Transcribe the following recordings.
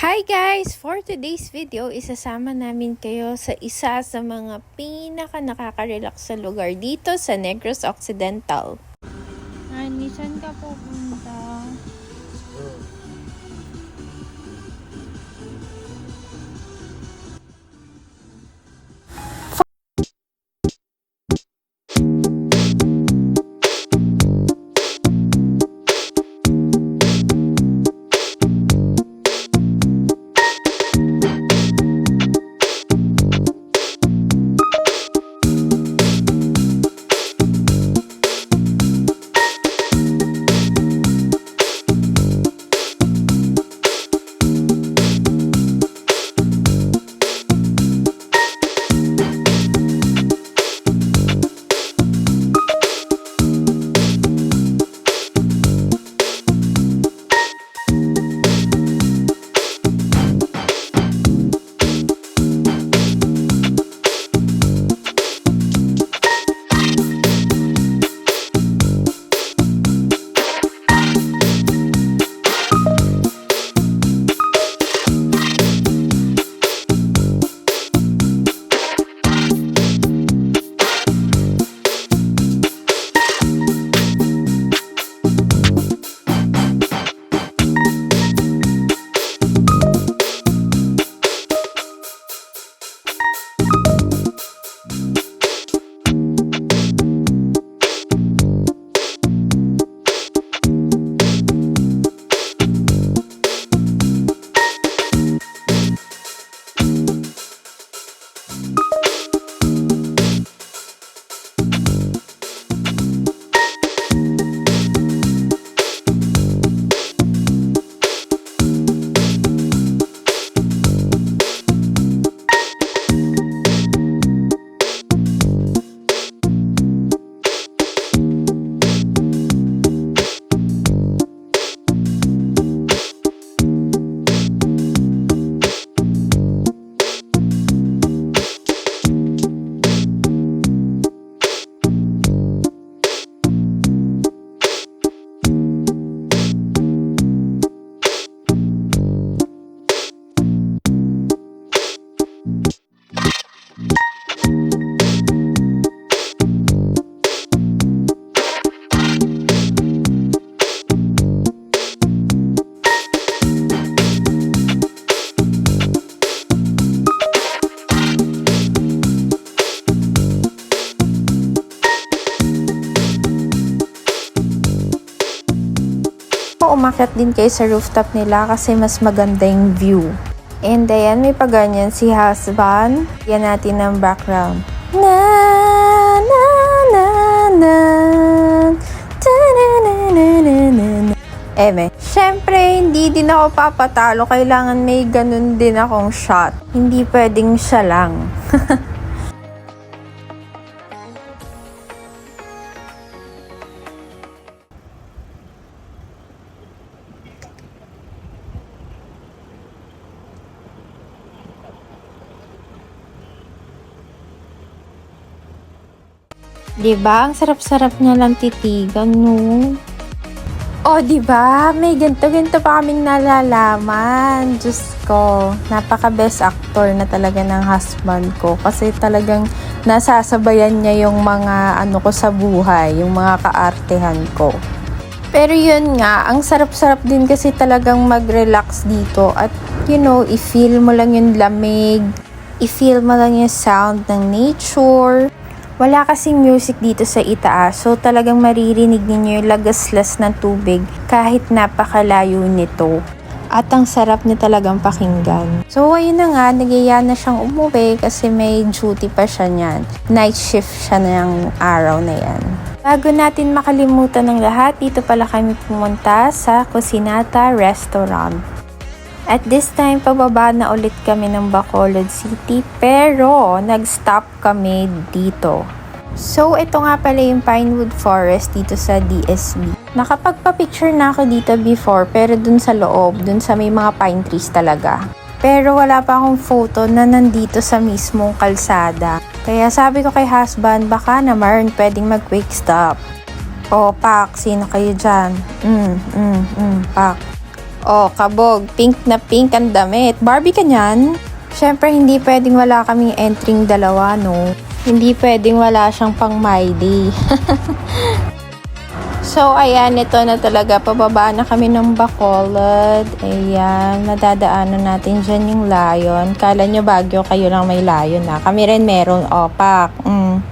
Hi guys! For today's video, isasama namin kayo sa isa sa mga pinaka nakaka-relax sa lugar dito sa Negros Occidental. Honey, saan ka pupunta? Umakyat din kayo sa rooftop nila kasi mas maganda yung view. And ayan, may paganyan si husband. Yan natin ang background. Na na na na ta, na na na na na. Syempre, hindi din ako papatalo. Kailangan may ganun din akong shot. Hindi pwedeng siya lang. Diba? Ang sarap-sarap niya lang titigan, no? O, diba? May ganito-ganito pa kaming nalalaman. Diyos ko, napaka-best actor na talaga ng husband ko. Kasi talagang nasasabayan niya yung mga ano ko sa buhay, yung mga kaartehan ko. Pero yun nga, ang sarap-sarap din kasi talagang mag-relax dito. At, you know, i-feel mo lang yung lamig, i-feel mo lang yung sound ng nature. Wala kasing music dito sa itaas, so talagang maririnig ninyo yung lagaslas ng tubig kahit napakalayo nito. At ang sarap niya talagang pakinggan. So ayun na nga, nagyaya na siyang umuwi kasi may duty pa siya niyan. Night shift siya ng araw na yan. Bago natin makalimutan ng lahat, dito pala kami pumunta sa Cucinata Restaurant. At this time, pababa na ulit kami ng Bacolod City, pero nag-stop kami dito. So, ito nga pala yung Pinewood Forest dito sa DSB. Nakapagpa-picture na ako dito before, pero dun sa loob, dun sa may mga pine trees talaga. Pero wala pa akong photo na nandito sa mismong kalsada. Kaya sabi ko kay husband, baka naman pwedeng mag-quick stop. O, Pak, sino kayo dyan? Pak. Oh, kabog. Pink na pink ang damit. Barbie ka niyan? Siyempre, hindi pwedeng wala kaming entering dalawa, no? Hindi pwedeng wala siyang pang Miley. So, ayan, ito na talaga. Pababa na kami ng Bacolod. Ayan, madadaanan natin dyan yung Lion. Kala nyo Baguio, kayo lang may Lion na. Kami rin meron opak.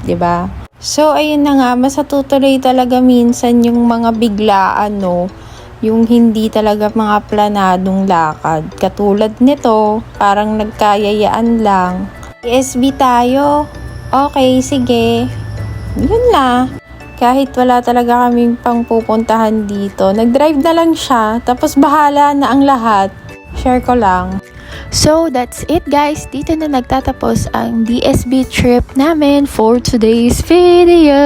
Diba? So, ayun na nga. Masatutuloy talaga minsan yung mga biglaan, no? Yung hindi talaga mga planadong lakad. Katulad nito, parang nagkayayaan lang. ESB tayo. Okay, sige. Yun na. Kahit wala talaga kaming pang pupuntahan dito, nag-drive na lang siya, tapos bahala na ang lahat. Share ko lang. So, that's it guys. Dito na nagtatapos ang DSB trip namin for today's video.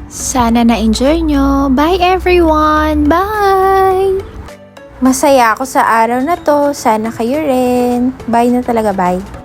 Sana na-enjoy nyo. Bye everyone! Bye! Masaya ako sa araw na to. Sana kayo rin. Bye na talaga, bye.